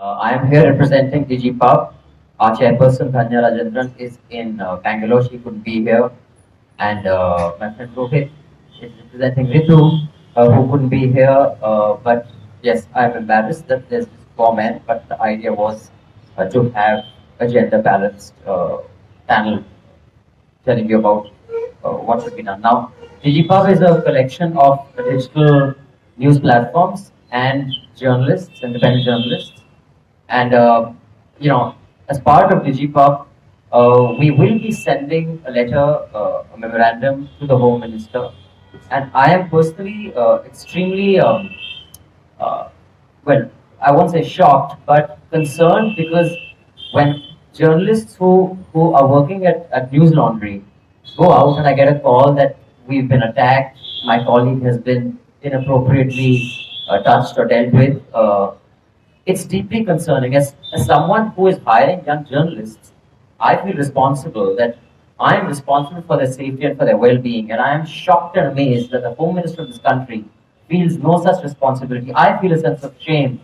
I am here representing DigiPub. Our chairperson, Dhanya Rajendran, is in Bangalore. She couldn't be here. And my friend Rohit is representing Ritu, who couldn't be here. But yes, I'm embarrassed that there's just four men, but the idea was to have a gender balanced panel telling you about what should be done. Now, DigiPub is a collection of digital news platforms and journalists, independent journalists. And as part of DigiPub, we will be sending a letter, a memorandum to the Home Minister. And I am personally extremely, uh, well, I won't say shocked, but concerned because when journalists who are working at News Laundry go out and I get a call that we've been attacked, my colleague has been inappropriately touched or dealt with, it's deeply concerning. As someone who is hiring young journalists, I feel responsible that I am responsible for their safety and for their well-being, and I am shocked and amazed that the Home Minister of this country feels no such responsibility. I feel a sense of shame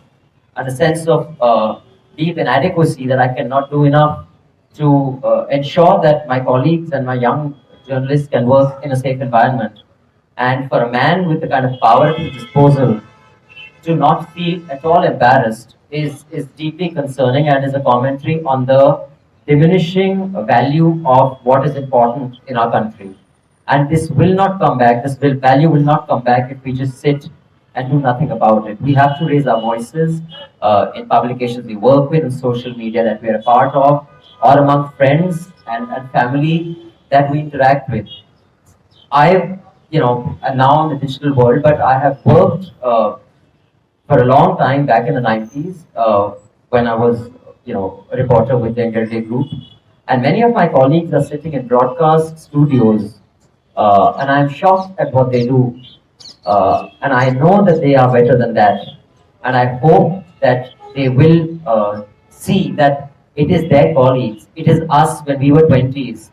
and a sense of deep inadequacy that I cannot do enough to ensure that my colleagues and my young journalists can work in a safe environment. And for a man with the kind of power at his disposal to not feel at all embarrassed is deeply concerning and is a commentary on the diminishing value of what is important in our country. And this will not come back, value will not come back if we just sit and do nothing about it. We have to raise our voices in publications we work with, in social media that we are a part of, or among friends and family that we interact with. I, am now in the digital world, but I have worked for a long time back in the 90s when I was, a reporter with the India Day Group. And many of my colleagues are sitting in broadcast studios, and I'm shocked at what they do. And I know that they are better than that. And I hope that they will see that it is their colleagues, it is us when we were 20s.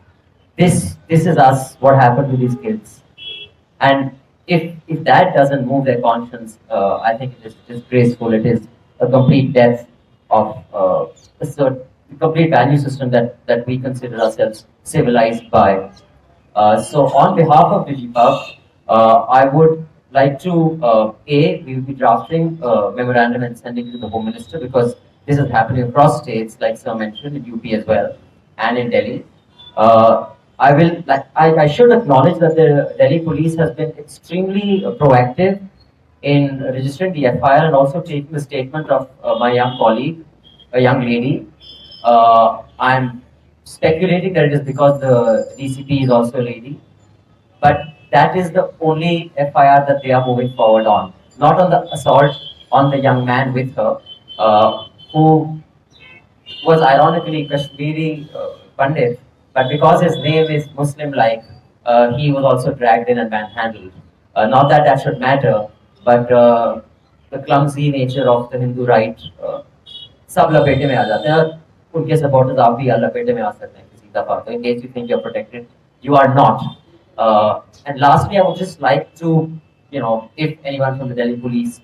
This is us, what happened to these kids. And if that doesn't move their conscience, I think it is disgraceful. It is a complete death of a certain complete value system that we consider ourselves civilized by. So on behalf of DigiPub, I would like to, we will be drafting a memorandum and sending it to the Home Minister because this is happening across states, like Sir mentioned, in UP as well, and in Delhi. I should acknowledge that the Delhi police has been extremely proactive in registering the FIR and also taking the statement of my young colleague, a young lady. I'm speculating that it is because the DCP is also a lady, but that is the only FIR that they are moving forward on, not on the assault on the young man with her, who was ironically Kashmiri Pandit, but because his name is Muslim-like, he was also dragged in and manhandled. Not that that should matter, but the clumsy nature of the Hindu right, सब लपेटे में आ जाते हैं और उनके supporters आप भी लपेटे में आ सकते हैं किसी दफा. So in case you think you're protected, you are not. And lastly, I would just like to, if anyone from the Delhi police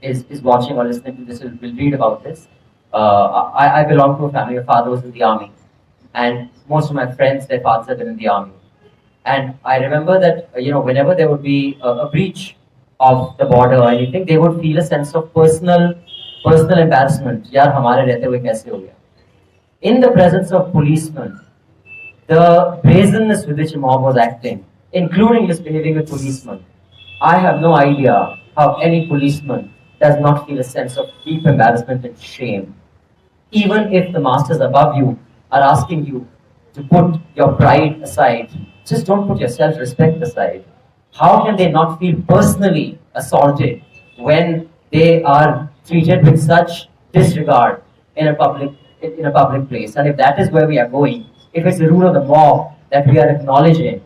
is watching or listening to this, will read about this. I belong to a family. My father was in the army, and most of my friends, their fathers have been in the army. And I remember that, whenever there would be a breach of the border or anything, they would feel a sense of personal embarrassment. यार हमारे रहते हुए कैसे हो गया? In the presence of policemen, the brazenness with which a mob was acting, including misbehaving with policemen, I have no idea how any policeman does not feel a sense of deep embarrassment and shame. Even if the masters above you are asking you to put your pride aside, just don't put your self-respect aside. How can they not feel personally assaulted when they are treated with such disregard in a public place? And if that is where we are going, if it's the rule of the mob that we are acknowledging,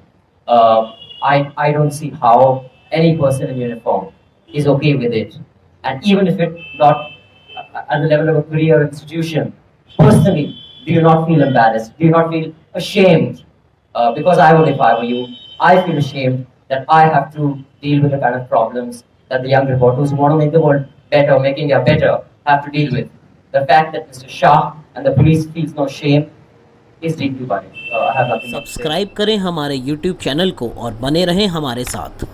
I don't see how any person in uniform is okay with it. And even if it's not at the level of a career institution, personally, do you not feel embarrassed? Do you not feel ashamed? Because I would if I were you. I feel ashamed that I have to deal with the kind of problems that the young reporters who want to make the world better, making it better, have to deal with. The fact that Mr. Shah and the police feels no shame is deeply worrying. I have nothing more to say. Subscribe करें हमारे YouTube channel को और बने रहें हमारे साथ।